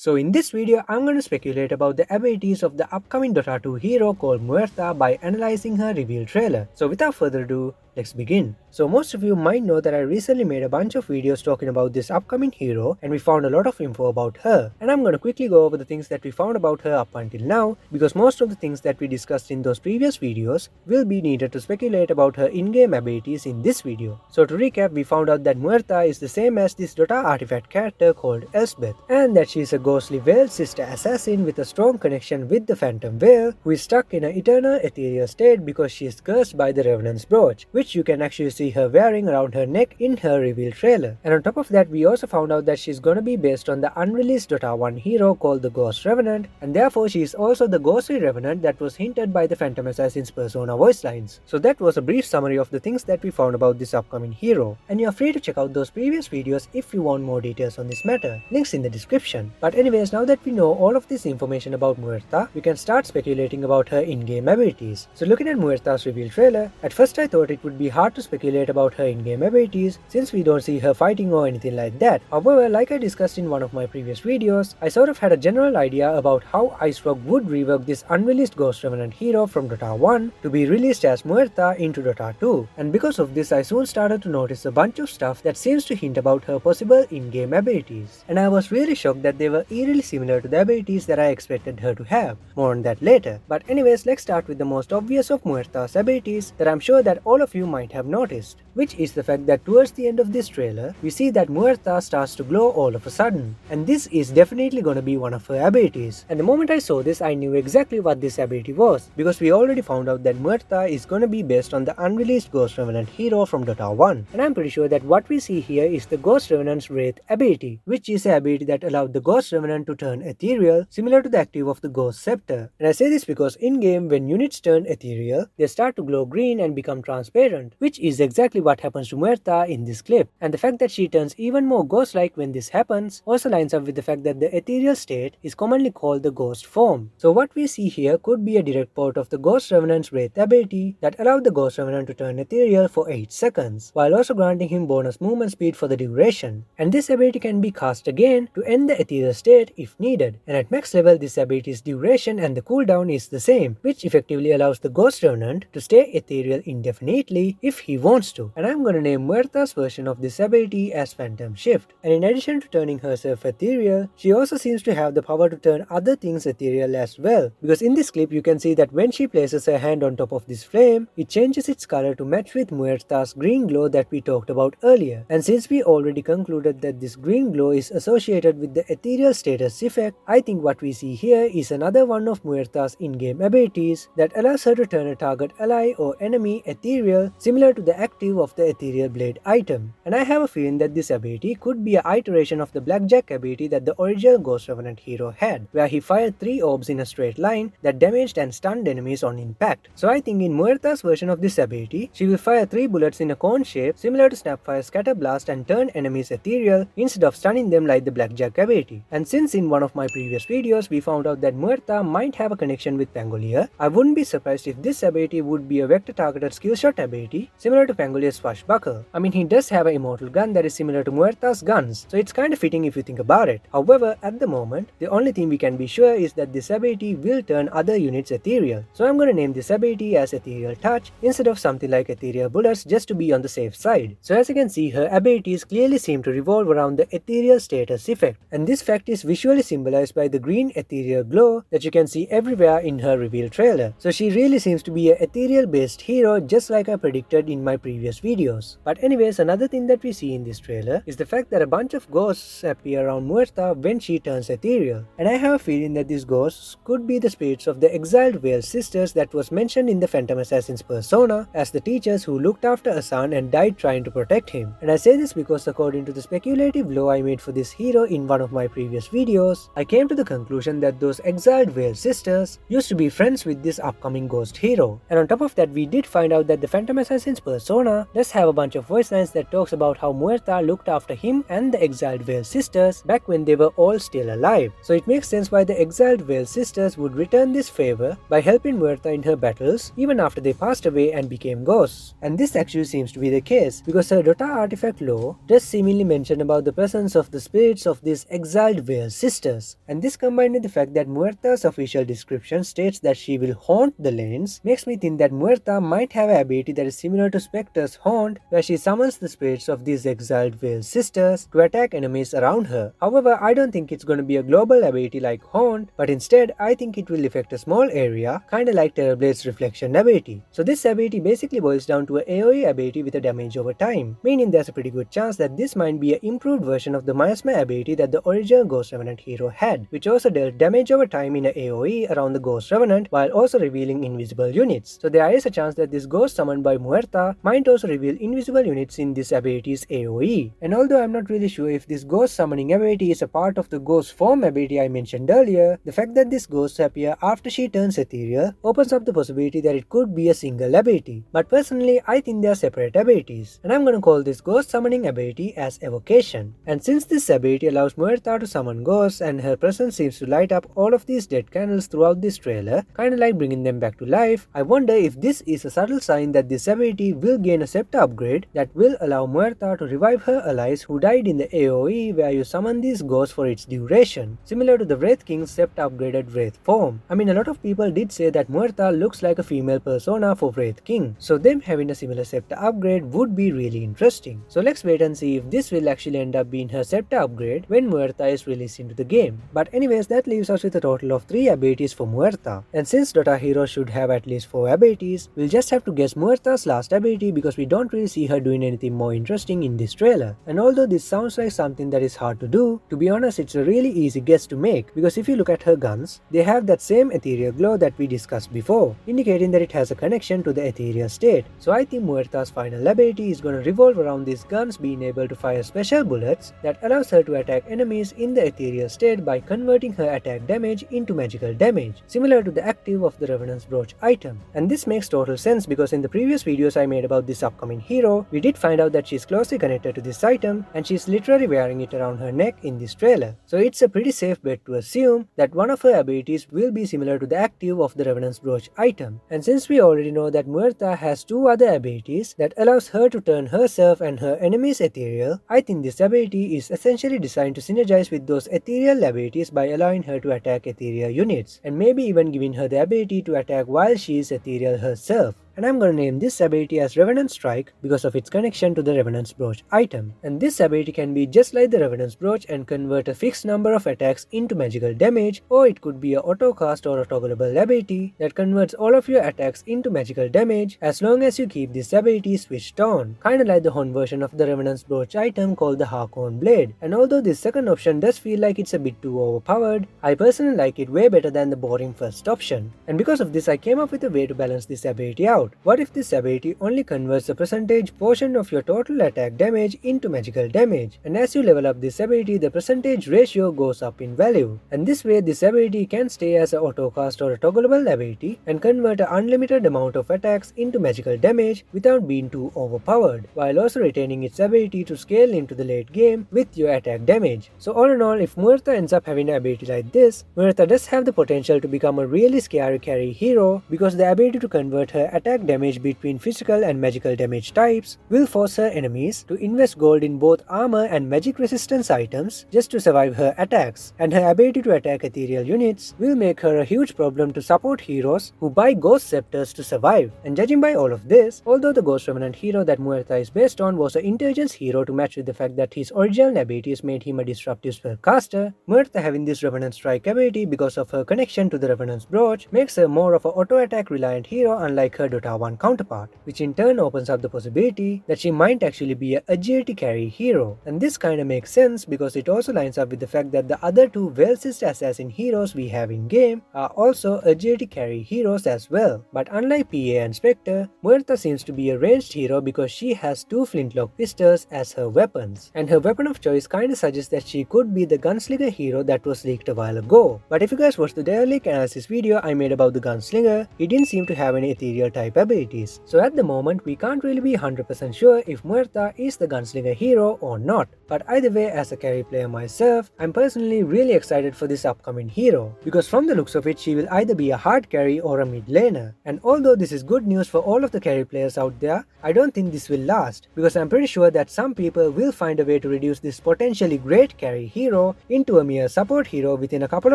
So in this video, I'm going to speculate about the abilities of the upcoming Dota 2 hero called Muerta by analyzing her reveal trailer. So without further ado, let's begin. So most of you might know that I recently made a bunch of videos talking about this upcoming hero and we found a lot of info about her. And I'm gonna quickly go over the things that we found about her up until now because most of the things that we discussed in those previous videos will be needed to speculate about her in-game abilities in this video. So to recap, we found out that Muerta is the same as this Dota artifact character called Elspeth, and that she is a ghostly veiled sister assassin with a strong connection with the Phantom Veil, who is stuck in an eternal ethereal state because she is cursed by the Revenant's brooch, which you can actually see her wearing around her neck in her reveal trailer. And on top of that, we also found out that she's gonna be based on the unreleased Dota 1 hero called the Ghost Revenant, and therefore she is also the ghostly Revenant that was hinted by the Phantom Assassin's persona voice lines. So that was a brief summary of the things that we found about this upcoming hero, and you're free to check out those previous videos if you want more details on this matter. Links in the description. But anyways, now that we know all of this information about Muerta, we can start speculating about her in-game abilities. So looking at Muerta's reveal trailer, at first I thought it would be hard to speculate about her in-game abilities since we don't see her fighting or anything like that. However, like I discussed in one of my previous videos, I sort of had a general idea about how Ice Rock would rework this unreleased Ghost Revenant hero from Dota 1 to be released as Muerta into Dota 2. And because of this, I soon started to notice a bunch of stuff that seems to hint about her possible in-game abilities. And I was really shocked that they were eerily similar to the abilities that I expected her to have. More on that later. But anyways, let's start with the most obvious of Muerta's abilities that I'm sure that all of you might have noticed, which is the fact that towards the end of this trailer, we see that Muerta starts to glow all of a sudden. And this is definitely gonna be one of her abilities. And the moment I saw this, I knew exactly what this ability was, because we already found out that Muerta is gonna be based on the unreleased Ghost Revenant hero from Dota 1. And I'm pretty sure that what we see here is the Ghost Revenant's Wraith ability, which is an ability that allowed the Ghost Revenant to turn ethereal, similar to the active of the Ghost Scepter. And I say this because in-game, when units turn ethereal, they start to glow green and become transparent, which is exactly what happens to Muerta in this clip. And the fact that she turns even more ghost-like when this happens also lines up with the fact that the ethereal state is commonly called the ghost form. So what we see here could be a direct port of the Ghost Revenant's Wraith ability that allowed the Ghost Revenant to turn ethereal for 8 seconds, while also granting him bonus movement speed for the duration. And this ability can be cast again to end the ethereal state if needed. And at max level, this ability's duration and the cooldown is the same, which effectively allows the Ghost Revenant to stay ethereal indefinitely if he wants to. And I'm gonna name Muerta's version of this ability as Phantom Shift. And in addition to turning herself ethereal, she also seems to have the power to turn other things ethereal as well, because in this clip you can see that when she places her hand on top of this flame, it changes its color to match with Muerta's green glow that we talked about earlier. And since we already concluded that this green glow is associated with the ethereal status effect, I think what we see here is another one of Muerta's in-game abilities that allows her to turn a target ally or enemy ethereal, similar to the active of the Ethereal Blade item. And I have a feeling that this ability could be an iteration of the Blackjack ability that the original Ghost Revenant hero had, where he fired 3 orbs in a straight line that damaged and stunned enemies on impact. So I think in Muerta's version of this ability, she will fire 3 bullets in a cone shape similar to Snapfire's Scatter Blast and turn enemies ethereal instead of stunning them like the Blackjack ability. And since in one of my previous videos we found out that Muerta might have a connection with Pangolier, I wouldn't be surprised if this ability would be a vector targeted skillshot ability similar to Pangolier's Swashbuckle. I mean, he does have an immortal gun that is similar to Muerta's guns, so it's kinda fitting if you think about it. However, at the moment, the only thing we can be sure is that this ability will turn other units ethereal. So I'm gonna name this ability as Ethereal Touch instead of something like Ethereal Bullets just to be on the safe side. So as you can see, her abilities clearly seem to revolve around the ethereal status effect, and this fact is visually symbolized by the green ethereal glow that you can see everywhere in her reveal trailer. So she really seems to be an ethereal based hero, just like I predicted in my previous videos. But anyways, another thing that we see in this trailer is the fact that a bunch of ghosts appear around Muerta when she turns ethereal. And I have a feeling that these ghosts could be the spirits of the exiled Veil sisters that was mentioned in the Phantom Assassin's persona as the teachers who looked after Asan and died trying to protect him. And I say this because according to the speculative lore I made for this hero in one of my previous videos, I came to the conclusion that those exiled Veil sisters used to be friends with this upcoming ghost hero. And on top of that, we did find out that the Phantom Phantom Assassin's persona does have a bunch of voice lines that talks about how Muerta looked after him and the exiled Veil sisters back when they were all still alive. So it makes sense why the exiled Veil sisters would return this favor by helping Muerta in her battles even after they passed away and became ghosts. And this actually seems to be the case because her Dota artifact lore does seemingly mention about the presence of the spirits of these exiled Veil sisters. And this combined with the fact that Muerta's official description states that she will haunt the lanes makes me think that Muerta might have an ability that is similar to Spectre's Haunt, where she summons the spirits of these exiled Veil sisters to attack enemies around her. However, I don't think it's going to be a global ability like Haunt, but instead I think it will affect a small area, kinda like Terrorblade's Reflection ability. So this ability basically boils down to an AoE ability with a damage over time, meaning there's a pretty good chance that this might be an improved version of the Miasma ability that the original Ghost Revenant hero had, which also dealt damage over time in a AoE around the Ghost Revenant while also revealing invisible units. So there is a chance that this ghost summoned by Muerta might also reveal invisible units in this ability's AoE. And although I'm not really sure if this ghost summoning ability is a part of the ghost form ability I mentioned earlier, the fact that this ghosts appear after she turns ethereal opens up the possibility that it could be a single ability. But personally, I think they are separate abilities, and I'm gonna call this ghost summoning ability as Evocation. And since this ability allows Muerta to summon ghosts and her presence seems to light up all of these dead candles throughout this trailer, kinda like bringing them back to life, I wonder if this is a subtle sign that this ability will gain a scepter upgrade that will allow Muerta to revive her allies who died in the AoE where you summon these ghosts for its duration, similar to the Wraith King's scepter upgraded Wraith form. I mean, a lot of people did say that Muerta looks like a female persona for Wraith King, so them having a similar scepter upgrade would be really interesting. So let's wait and see if this will actually end up being her scepter upgrade when Muerta is released into the game. But anyways, that leaves us with a total of 3 abilities for Muerta. And since Dota heroes should have at least 4 abilities, we'll just have to guess Muerta's last ability because we don't really see her doing anything more interesting in this trailer. And although this sounds like something that is hard to do, to be honest it's a really easy guess to make because if you look at her guns, they have that same ethereal glow that we discussed before, indicating that it has a connection to the ethereal state. So I think Muerta's final ability is going to revolve around these guns being able to fire special bullets that allows her to attack enemies in the ethereal state by converting her attack damage into magical damage, similar to the active of the Revenant's Brooch item. And this makes total sense because in the previous videos I made about this upcoming hero, we did find out that she's closely connected to this item and she's literally wearing it around her neck in this trailer. So it's a pretty safe bet to assume that one of her abilities will be similar to the active of the Revenant's Brooch item. And since we already know that Muerta has 2 other abilities that allows her to turn herself and her enemies ethereal, I think this ability is essentially designed to synergize with those ethereal abilities by allowing her to attack ethereal units, and maybe even giving her the ability to attack while she is ethereal herself. And I'm gonna name this ability as Revenant Strike because of its connection to the Revenant's Brooch item. And this ability can be just like the Revenant's Brooch and convert a fixed number of attacks into magical damage, or it could be a auto cast or a toggleable ability that converts all of your attacks into magical damage as long as you keep this ability switched on, kinda like the Horn version of the Revenant's Brooch item called the Harkon Blade. And although this second option does feel like it's a bit too overpowered, I personally like it way better than the boring first option. And because of this I came up with a way to balance this ability out. What if this ability only converts the percentage portion of your total attack damage into magical damage, and as you level up this ability the percentage ratio goes up in value, and this way this ability can stay as an autocast or a toggleable ability and convert an unlimited amount of attacks into magical damage without being too overpowered, while also retaining its ability to scale into the late game with your attack damage. So all in all, if Muerta ends up having an ability like this, Muerta does have the potential to become a really scary carry hero because the ability to convert her attack damage between physical and magical damage types will force her enemies to invest gold in both armor and magic resistance items just to survive her attacks, and her ability to attack ethereal units will make her a huge problem to support heroes who buy ghost scepters to survive. And judging by all of this, although the Ghost Revenant hero that Muerta is based on was an intelligence hero to match with the fact that his original abilities made him a disruptive spellcaster, Muerta having this Revenant Strike ability because of her connection to the Revenant's Brooch makes her more of an auto attack reliant hero unlike her Dota 1 counterpart, which in turn opens up the possibility that she might actually be an agility carry hero. And this kinda makes sense because it also lines up with the fact that the other 2 well-sized assassin heroes we have in game are also agility carry heroes as well. But unlike PA and Spectre, Muerta seems to be a ranged hero because she has 2 flintlock pistols as her weapons, and her weapon of choice kinda suggests that she could be the gunslinger hero that was leaked a while ago. But if you guys watched the Dare Leak analysis video I made about the gunslinger, he didn't seem to have any ethereal type ship abilities. So at the moment we can't really be 100% sure if Muerta is the gunslinger hero or not. But either way, as a carry player myself, I'm personally really excited for this upcoming hero, because from the looks of it she will either be a hard carry or a mid laner. And although this is good news for all of the carry players out there, I don't think this will last, because I'm pretty sure that some people will find a way to reduce this potentially great carry hero into a mere support hero within a couple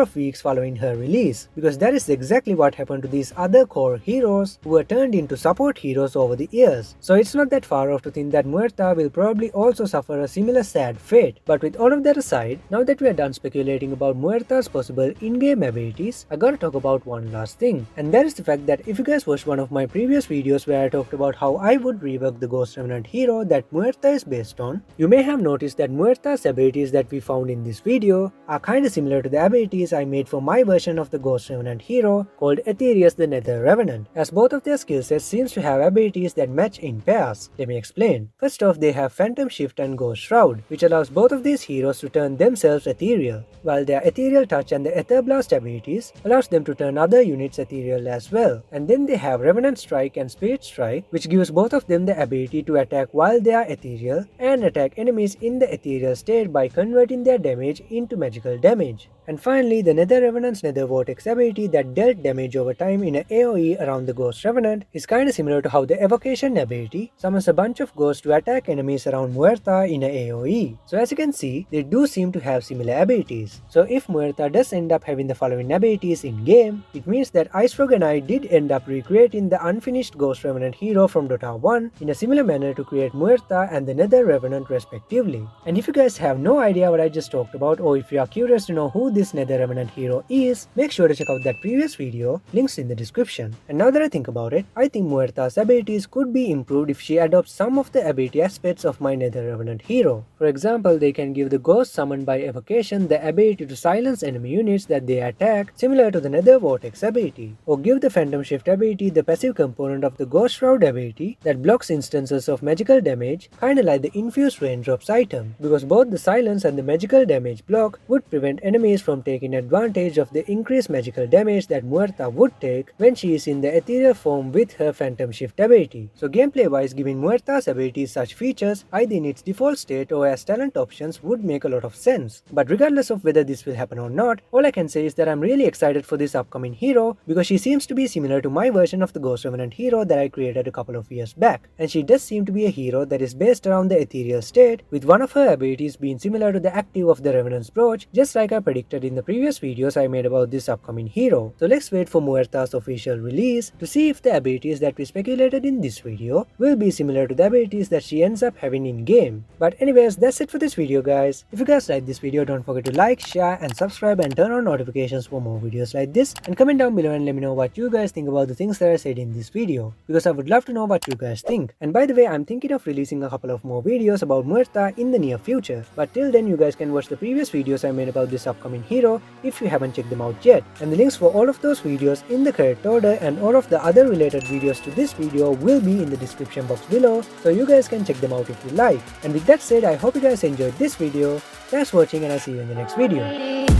of weeks following her release, because that is exactly what happened to these other core heroes who were turned into support heroes over the years. So it's not that far off to think that Muerta will probably also suffer a similar sad fate. But with all of that aside, now that we are done speculating about Muerta's possible in-game abilities, I gotta talk about one last thing, and that is the fact that if you guys watched one of my previous videos where I talked about how I would rework the Ghost Revenant hero that Muerta is based on, you may have noticed that Muerta's abilities that we found in this video are kinda similar to the abilities I made for my version of the Ghost Revenant hero called Ethereal the Nether Revenant, as both of their skill sets seems to have abilities that match in pairs. Let me explain. First off, they have Phantom Shift and Ghost Shroud, which allows both of these heroes to turn themselves ethereal, while their Ethereal Touch and the Ether Blast abilities allows them to turn other units ethereal as well. And then they have Revenant Strike and Spirit Strike, which gives both of them the ability to attack while they are ethereal and attack enemies in the ethereal state by converting their damage into magical damage. And finally, the Nether Revenant's Nether Vortex ability that dealt damage over time in a AoE around the Ghost Revenant is kinda similar to how the Evocation ability summons a bunch of ghosts to attack enemies around Muerta in a AoE. So as you can see, they do seem to have similar abilities. So if Muerta does end up having the following abilities in game, it means that Icefrog and I did end up recreating the unfinished Ghost Revenant hero from Dota 1 in a similar manner to create Muerta and the Nether Revenant respectively. And if you guys have no idea what I just talked about, or if you are curious to know who this Nether Revenant hero is, make sure to check out that previous video, links in the description. And now that I think about it, I think Muerta's abilities could be improved if she adopts some of the ability aspects of my Nether Revenant hero. For example, they can give the ghost summoned by evocation the ability to silence enemy units that they attack, similar to the Nether Vortex ability, or give the Phantom Shift ability the passive component of the Ghost Shroud ability that blocks instances of magical damage, kinda like the infused raindrops item, because both the silence and the magical damage block would prevent enemies from taking advantage of the increased magical damage that Muerta would take when she is in the ethereal form with her Phantom Shift ability. So gameplay wise, giving Muerta's abilities such features either in its default state or as talent options would make a lot of sense. But regardless of whether this will happen or not, all I can say is that I'm really excited for this upcoming hero, because she seems to be similar to my version of the Ghost Revenant hero that I created a couple of years back, and she does seem to be a hero that is based around the ethereal state, with one of her abilities being similar to the active of the Revenant's Brooch, just like I predicted in the previous videos I made about this upcoming hero. So let's wait for Muerta's official release to see if the abilities that we speculated in this video will be similar to the abilities that she ends up having in game. But anyways, that's it for this video guys. If you guys like this video, don't forget to like, share and subscribe and turn on notifications for more videos like this, and comment down below and let me know what you guys think about the things that I said in this video, because I would love to know what you guys think. And by the way, I'm thinking of releasing a couple of more videos about Muerta in the near future, but till then you guys can watch the previous videos I made about this upcoming hero if you haven't checked them out yet, and the links for all of those videos in the correct order and all of the other related videos to this video will be in the description box below, so you guys can check them out if you like. And with that said, I hope you guys enjoyed this video. Thanks for watching and I'll see you in the next video.